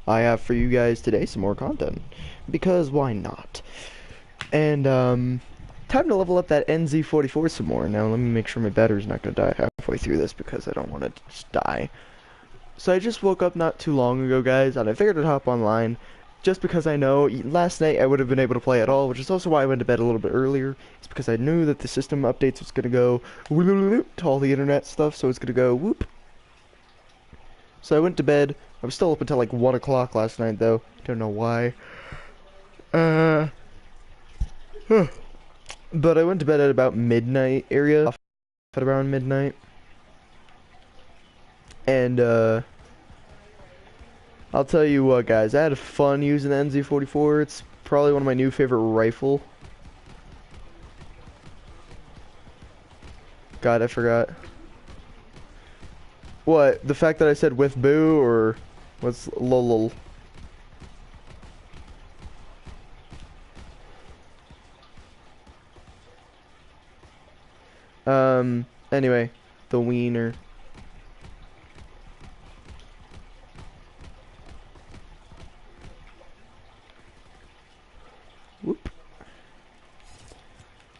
I have for you guys today some more content. Because why not? And, time to level up that NZ44 some more. Now, let me make sure my battery's not gonna die halfway through this because I don't want it to just die. So I just woke up not too long ago, guys, and I figured I'd hop online just because I know last night I would have been able to play at all, which is also why I went to bed a little bit earlier. It's because I knew that the system updates was gonna go whoop to all the internet stuff, so it's gonna go whoop. So I went to bed. I was still up until like 1 o'clock last night, though. Don't know why. Uh, but I went to bed at about midnight area, at around midnight. And, I'll tell you what, guys, I had fun using the NZ44. It's probably one of my new favorite rifle. God, I forgot. What? The fact that I said with boo, or what's lol? Anyway, the wiener. Whoop.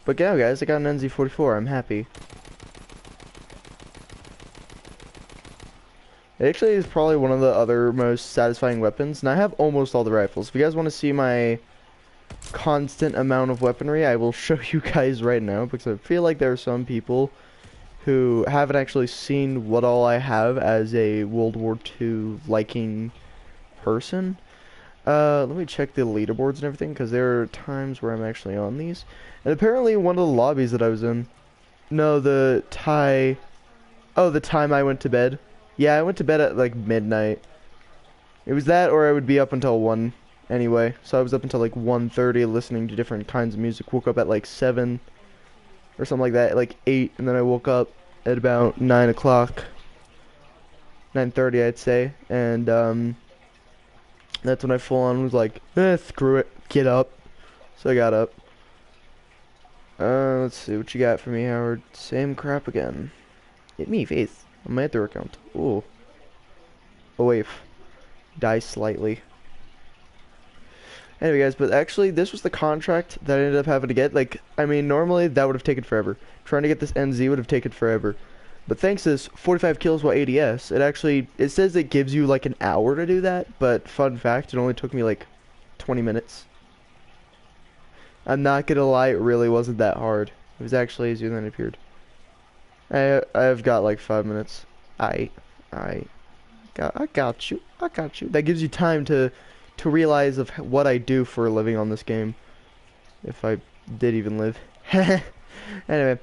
But yeah, guys, I got an NZ44. I'm happy. It actually is probably one of the other most satisfying weapons, and I have almost all the rifles. If you guys want to see my constant amount of weaponry, I will show you guys right now, because I feel like there are some people who haven't actually seen what all I have as a World War II liking person. Let me check the leaderboards and everything, because there are times where I'm actually on these. And apparently one of the lobbies that I was in, no, the time I went to bed. Yeah, I went to bed at like midnight. It was that, or I would be up until 1 anyway. So I was up until like 1:30 listening to different kinds of music. Woke up at like 7 or something like that, like 8, and then I woke up at about 9 o'clock. 9:30 I'd say, and that's when I full on was like, screw it, get up. So I got up. Let's see what you got for me, Howard. Same crap again. Hit me, face. On my other account. Ooh. Oh wait. Die slightly. Anyway, guys, but actually, this was the contract that I ended up having to get. Like, I mean, normally that would have taken forever. Trying to get this NZ would have taken forever. But thanks to this 45 kills while ADS, it says it gives you like an hour to do that. But fun fact, it only took me like 20 minutes. I'm not gonna lie, it really wasn't that hard. It was actually easier than it appeared. I've got like 5 minutes. I got you. I got you. That gives you time to realize of what I do for a living on this game. If I did even live. Anyway,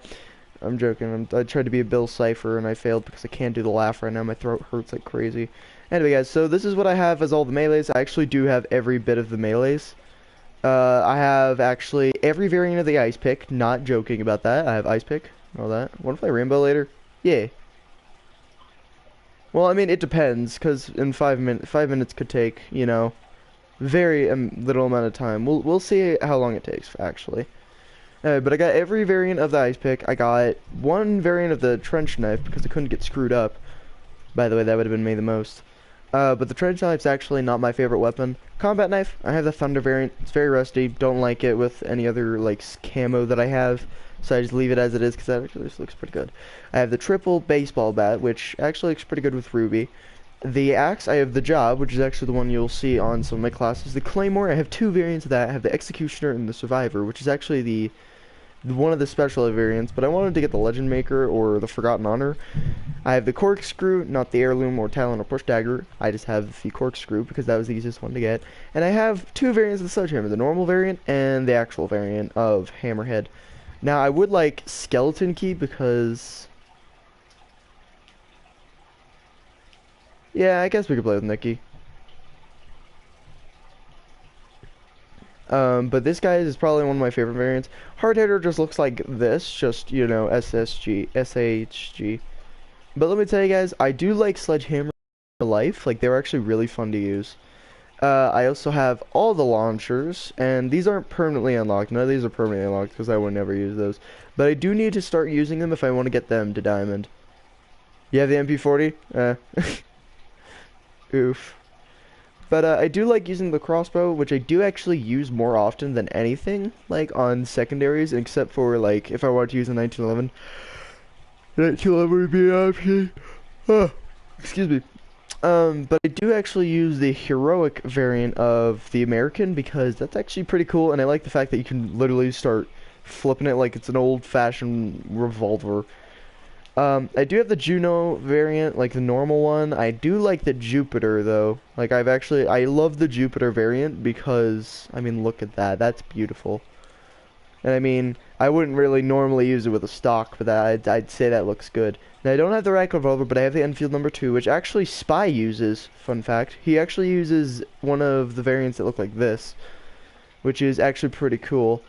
I'm joking. I tried to be a Bill Cipher and I failed because I can't do the laugh right now. My throat hurts like crazy. Anyway, guys, so this is what I have as all the melees. I actually do have every bit of the melees. I have actually every variant of the ice pick. Not joking about that. I have ice pick. All that. Want to play Rainbow later? Yeah. Well, I mean, it depends, because in 5 minutes could take, you know, very little amount of time. We'll see how long it takes, actually. But I got every variant of the ice pick. I got one variant of the trench knife, because I couldn't get screwed up. By the way, that would have been me the most. But the trench knife's actually not my favorite weapon. Combat knife, I have the thunder variant. It's very rusty. Don't like it with any other, like, camo that I have. So I just leave it as it is because that actually just looks pretty good. I have the triple baseball bat, which actually looks pretty good with Ruby. The axe, I have the job, which is actually the one you'll see on some of my classes. The claymore, I have two variants of that. I have the executioner and the survivor, which is actually the one of the special variants. But I wanted to get the legend maker or the forgotten honor. I have the corkscrew, not the heirloom or talon or push dagger. I just have the corkscrew because that was the easiest one to get. And I have two variants of the sledgehammer, the normal variant and the actual variant of hammerhead. Now, I would like skeleton key because... yeah, I guess we could play with Nikki. But this guy is probably one of my favorite variants. Hard hitter just looks like this, just, you know, SSG, SHG. But let me tell you guys, I do like sledgehammer life. Like, they're actually really fun to use. I also have all the launchers, and these aren't permanently unlocked. None of these are permanently unlocked because I would never use those. But I do need to start using them if I want to get them to diamond. You have the MP40? Oof. But I do like using the crossbow, which I do actually use more often than anything, like on secondaries, except for like if I wanted to use a 1911. 1911 would be an option. Oh, excuse me. But I do actually use the heroic variant of the American because that's actually pretty cool, and I like the fact that you can literally start flipping it like it's an old-fashioned revolver. I do have the Juno variant, like the normal one. I do like the Jupiter though. Like I love the Jupiter variant because, I mean, look at that. That's beautiful. And I mean, I wouldn't really normally use it with a stock, but I'd say that looks good. Now I don't have the Rack revolver, but I have the Enfield #2, which actually Spy uses. Fun fact: he actually uses one of the variants that look like this, which is actually pretty cool.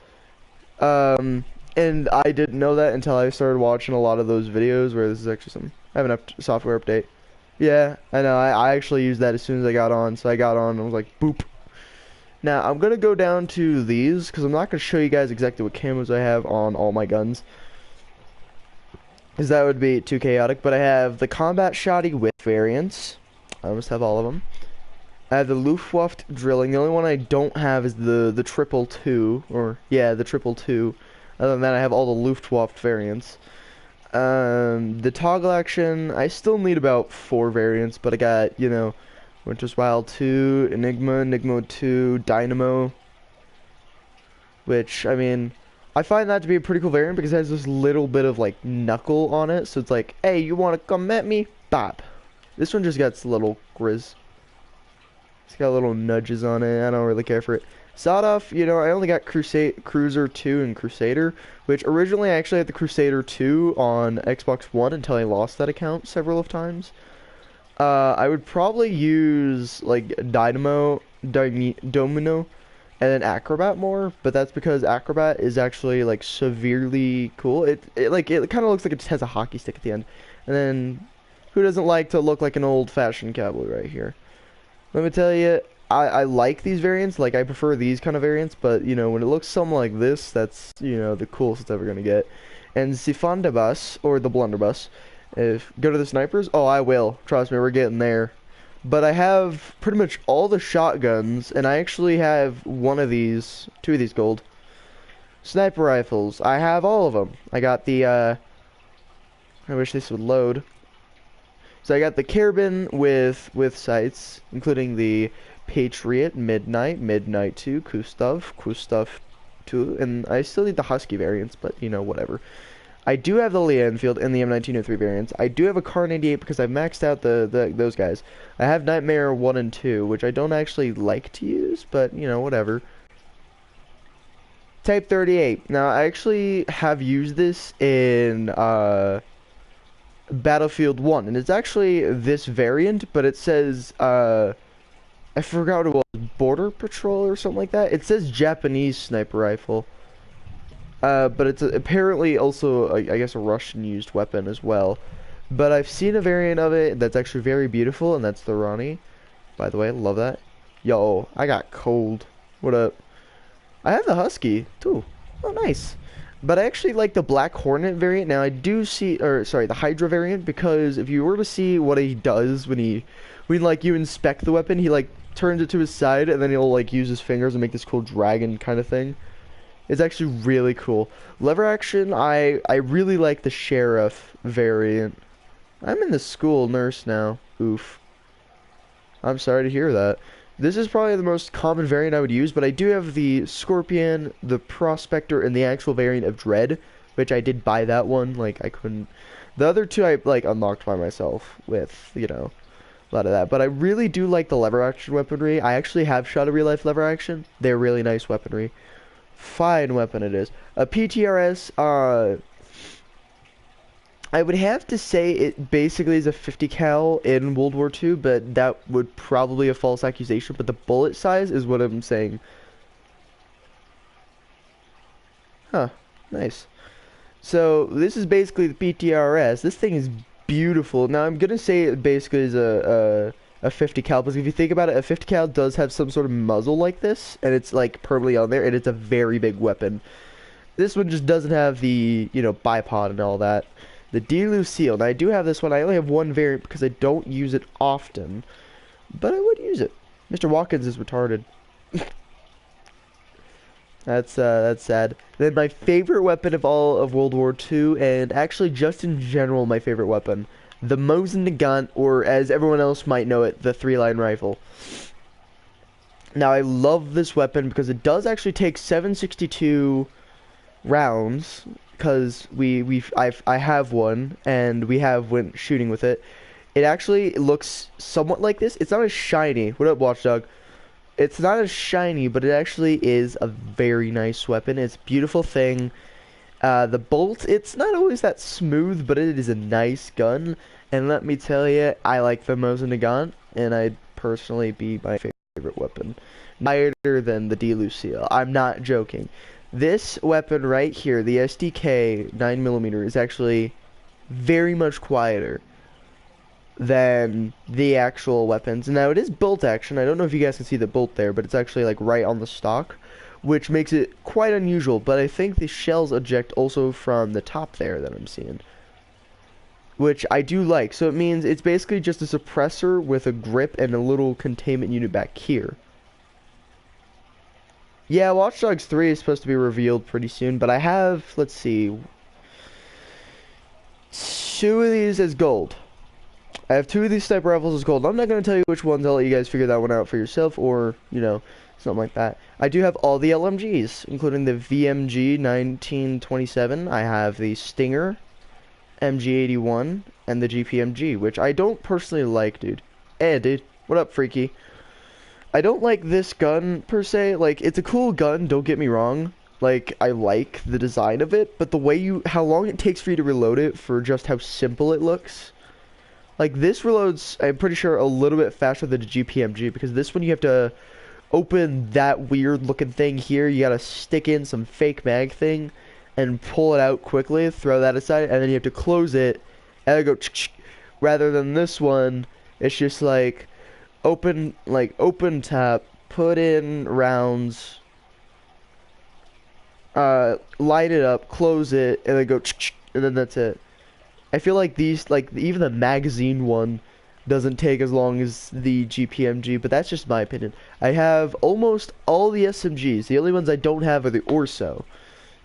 And I didn't know that until I started watching a lot of those videos where this is actually some I have an software update. Yeah, I know. I actually used that as soon as I got on, so I got on and I was like, boop. Now I'm gonna go down to these because I'm not gonna show you guys exactly what camos I have on all my guns, because that would be too chaotic. But I have the combat shoddy with variants. I almost have all of them. I have the Luftwaffe drilling. The only one I don't have is the triple two, or yeah, the triple two. Other than that, I have all the Luftwaffe variants. The toggle action, I still need about 4 variants, but I got, you know, Winter's Wild 2, Enigma 2, Dynamo. Which, I mean, I find that to be a pretty cool variant because it has this little bit of, like, knuckle on it. So it's like, hey, you want to come at me? Bop. This one just got a little grizz. It's got little nudges on it. I don't really care for it. Sawed off, you know, I only got Cruiser 2 and Crusader, which originally I actually had the Crusader 2 on Xbox One until I lost that account several of times. I would probably use, like, Domino, and then Acrobat more, but that's because Acrobat is actually, like, severely cool. It kind of looks like it just has a hockey stick at the end. And then, who doesn't like to look like an old-fashioned cowboy right here? Let me tell you, I like these variants, like I prefer these kind of variants, but you know, when it looks something like this, that's, you know, the coolest it's ever gonna get. And Bus, or the Blunderbuss, go to the snipers, oh I will, trust me, we're getting there. But I have pretty much all the shotguns, and I actually have two of these gold. Sniper rifles, I have all of them. I got the, I wish this would load. So I got the Carabin with sights, including the Patriot, Midnight 2, Kustav 2, and I still need the Husky variants, but you know, whatever. I do have the Lee Enfield and the M1903 variants. I do have a Kar 98 because I've maxed out those guys. I have Nightmare 1 and 2, which I don't actually like to use, but you know, whatever. Type 38. Now, I actually have used this in Battlefield 1, and it's actually this variant, but it says, I forgot what it was, Border Patrol or something like that. It says Japanese sniper rifle. But it's apparently also, I guess, a Russian-used weapon as well. But I've seen a variant of it that's actually very beautiful, and that's the Ronnie. By the way, love that. Yo, I got cold. What up? I have the Husky, too. Oh, nice. But I actually like the Black Hornet variant. Now, I do see, or sorry, the Hydra variant, because if you were to see what he does when like, you inspect the weapon, he, like, turns it to his side, and then he'll, like, use his fingers and make this cool dragon kind of thing. It's actually really cool. Lever action, I really like the Sheriff variant. I'm in the school nurse now. Oof. I'm sorry to hear that. This is probably the most common variant I would use, but I do have the Scorpion, the Prospector, and the actual variant of Dread, which I did buy that one. Like, I couldn't... The other two I, like, unlocked by myself with, you know, a lot of that. But I really do like the lever action weaponry. I actually have shot a real life lever action. They're really nice weaponry. Fine weapon it is. A PTRS, I would have to say it basically is a 50 cal in World War II, but that would probably be a false accusation, but the bullet size is what I'm saying. Huh, nice. So, this is basically the PTRS. This thing is beautiful. Now, I'm gonna say it basically is a 50 cal, because if you think about it, a 50 cal does have some sort of muzzle like this, and it's like permanently on there, and it's a very big weapon. This one just doesn't have the, you know, bipod and all that. The D. Lucille. Now, I do have this one. I only have one variant because I don't use it often, but I would use it. Mr. Watkins is retarded. That's sad. Then my favorite weapon of all of World War II, and actually just in general my favorite weapon, the Mosin Nagant, or as everyone else might know it, the 3-line rifle. Now I love this weapon because it does actually take 762 rounds, because I have one and we have went shooting with it. It actually looks somewhat like this. It's not as shiny. What up, Watchdog? It's not as shiny, but it actually is a very nice weapon. It's a beautiful thing. The bolt, it's not always that smooth, but it is a nice gun. And let me tell you, I like the Mosin Nagant, and I'd personally be my favorite weapon. Quieter than the D. Lucille. I'm not joking. This weapon right here, the SDK 9mm, is actually very much quieter than the actual weapons. Now it is bolt action. I don't know if you guys can see the bolt there, but it's actually like right on the stock, which makes it quite unusual. But I think the shells eject also from the top there that I'm seeing, which I do like. So it means it's basically just a suppressor with a grip and a little containment unit back here. Yeah, Watch Dogs 3 is supposed to be revealed pretty soon, but I have, let's see, 2 of these as gold. I have 2 of these sniper rifles as gold. I'm not going to tell you which ones. I'll let you guys figure that one out for yourself, or, you know, something like that. I do have all the LMGs, including the VMG 1927. I have the Stinger, MG81, and the GPMG, which I don't personally like, dude. Hey, dude. What up, freaky? I don't like this gun, per se. Like, it's a cool gun, don't get me wrong. Like, I like the design of it, but the way how long it takes for you to reload it for just how simple it looks. Like, this reloads, I'm pretty sure, a little bit faster than the GPMG, because this one you have to open that weird looking thing here. You gotta stick in some fake mag thing and pull it out quickly, throw that aside, and then you have to close it, and then go rather than this one, it's just like open tap, put in rounds, light it up, close it, and then go and then that's it. I feel like these, like, even the magazine one doesn't take as long as the GPMG, but that's just my opinion. I have almost all the SMGs. The only ones I don't have are the Orso.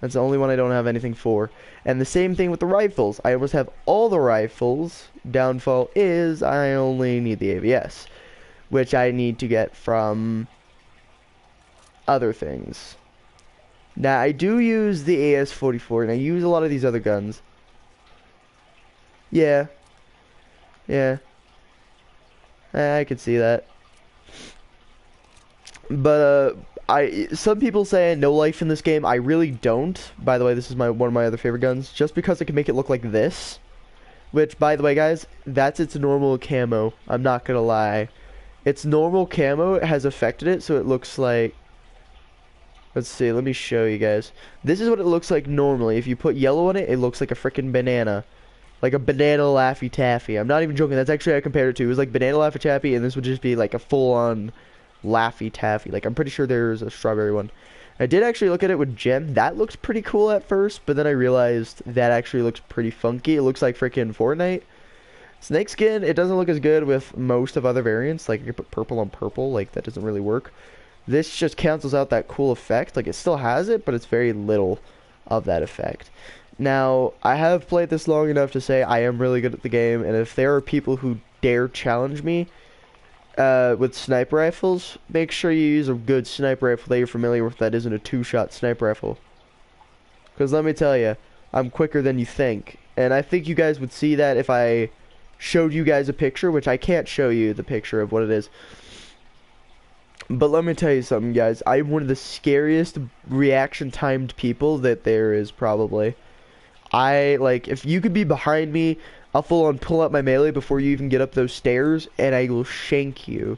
That's the only one I don't have anything for. And the same thing with the rifles. I almost have all the rifles. Downfall is I only need the AVS, which I need to get from other things. Now, I do use the AS-44, and I use a lot of these other guns. Yeah. Yeah. I could see that. But, some people say no life in this game. I really don't. By the way, this is one of my other favorite guns. Just because I can make it look like this. Which, by the way, guys, that's its normal camo. I'm not gonna lie. Its normal camo has affected it, so it looks like... Let's see, let me show you guys. This is what it looks like normally. If you put yellow on it, it looks like a freaking banana. Like a banana Laffy Taffy. I'm not even joking. That's actually how I compared it to. It was like banana Laffy Taffy, and this would just be like a full-on Laffy Taffy. Like, I'm pretty sure there's a strawberry one. I did actually look at it with Gem. That looked pretty cool at first, but then I realized that actually looks pretty funky. It looks like freaking Fortnite. Snake skin, it doesn't look as good with most of other variants. Like, you put purple on purple. Like, that doesn't really work. This just cancels out that cool effect. Like, it still has it, but it's very little of that effect. Now, I have played this long enough to say I am really good at the game, and if there are people who dare challenge me with sniper rifles, make sure you use a good sniper rifle that you're familiar with that isn't a 2-shot sniper rifle. Because let me tell you, I'm quicker than you think. And I think you guys would see that if I showed you guys a picture, which I can't show you the picture of what it is. But let me tell you something, guys. I'm one of the scariest reaction-timed people that there is, probably. Like, if you could be behind me, I'll full-on pull out my melee before you even get up those stairs, and I will shank you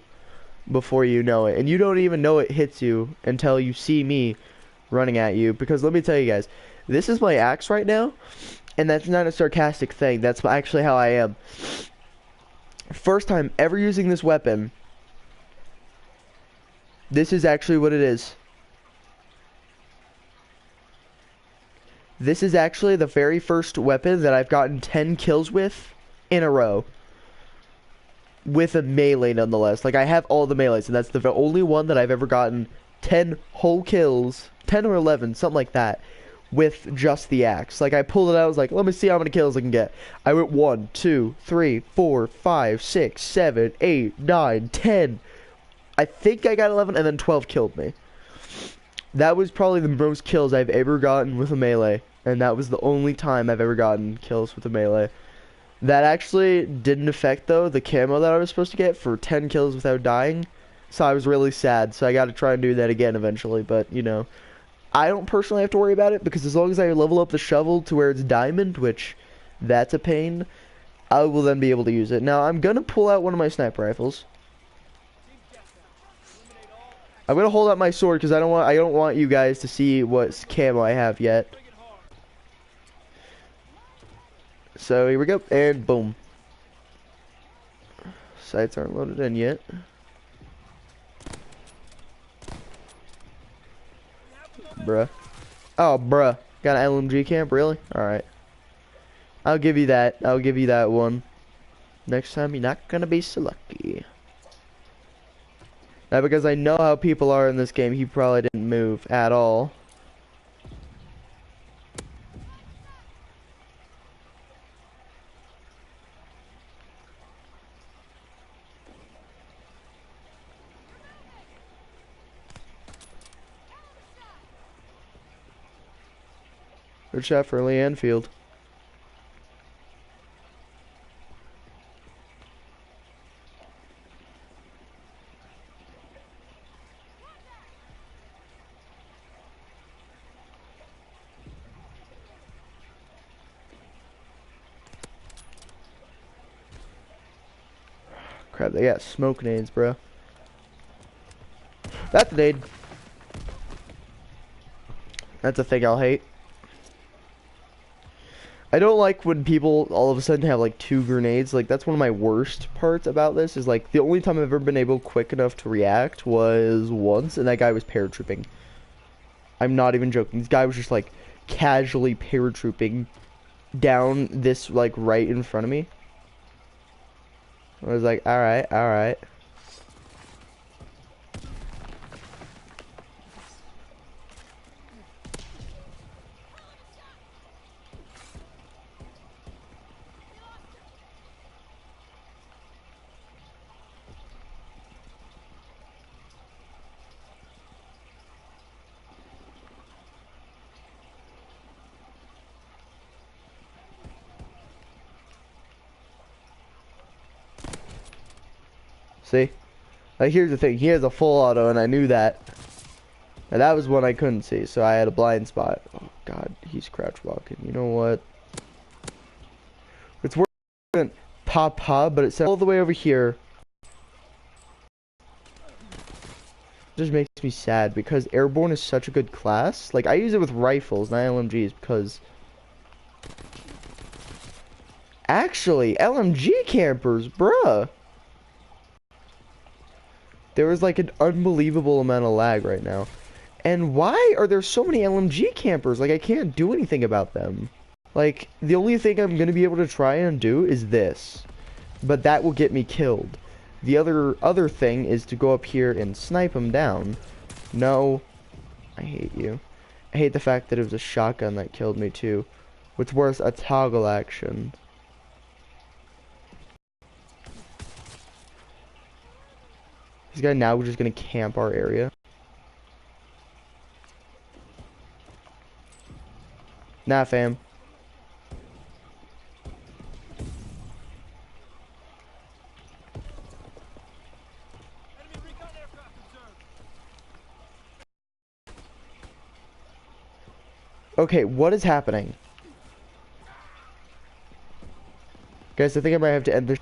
before you know it. And you don't even know it hits you until you see me running at you. Because let me tell you guys, this is my axe right now, and that's not a sarcastic thing. That's actually how I am. First time ever using this weapon, this is actually what it is. This is actually the very first weapon that I've gotten 10 kills with in a row. with a melee nonetheless. Like I have all the melees, and that's the only one that I've ever gotten 10 whole kills, 10 or 11, something like that, with just the axe. Like I pulled it out, I was like, let me see how many kills I can get. I went 1, 2, 3, 4, 5, 6, 7, 8, 9, 10. I think I got 11, and then 12 killed me. That was probably the most kills I've ever gotten with a melee, and that was the only time I've ever gotten kills with a melee. That actually didn't affect, though, the camo that I was supposed to get for 10 kills without dying, so I was really sad, so I gotta try and do that again eventually, but, you know, I don't personally have to worry about it, because as long as I level up the shovel to where it's diamond, which, that's a pain, I will then be able to use it. Now, I'm gonna pull out one of my sniper rifles. I'm gonna hold out my sword because I don't want you guys to see what camo I have yet. So here we go, and boom. Sights aren't loaded in yet. Bruh. Oh, bruh. Got an LMG camp, really? Alright. I'll give you that. I'll give you that one. Next time you're not gonna be so lucky. Now, because I know how people are in this game, he probably didn't move at all. Good shot for Lee Anfield. Crap, they got smoke nades, bro. That's a nade. That's a thing I'll hate. I don't like when people all of a sudden have like 2 grenades. Like that's one of my worst parts about this is like the only time I've ever been able quick enough to react was once, and that guy was paratrooping. I'm not even joking. This guy was just like casually paratrooping down this like right in front of me. I was like, alright, alright. See? Like here's the thing, he has a full auto and I knew that. And that was one I couldn't see, so I had a blind spot. Oh god, he's crouch walking. You know what? It's working pop, but it's all the way over here. Just makes me sad because airborne is such a good class. Like I use it with rifles, not LMGs, because actually LMG campers, bruh. There is like an unbelievable amount of lag right now. And why are there so many LMG campers? Like I can't do anything about them. Like the only thing I'm gonna be able to try and do is this. But that will get me killed. The other thing is to go up here and snipe them down. No. I hate you. I hate the fact that it was a shotgun that killed me too. What's worse, a toggle action. This guy now just gonna camp our area. Nah, fam. Okay, what is happening? Guys, I think I might have to end this.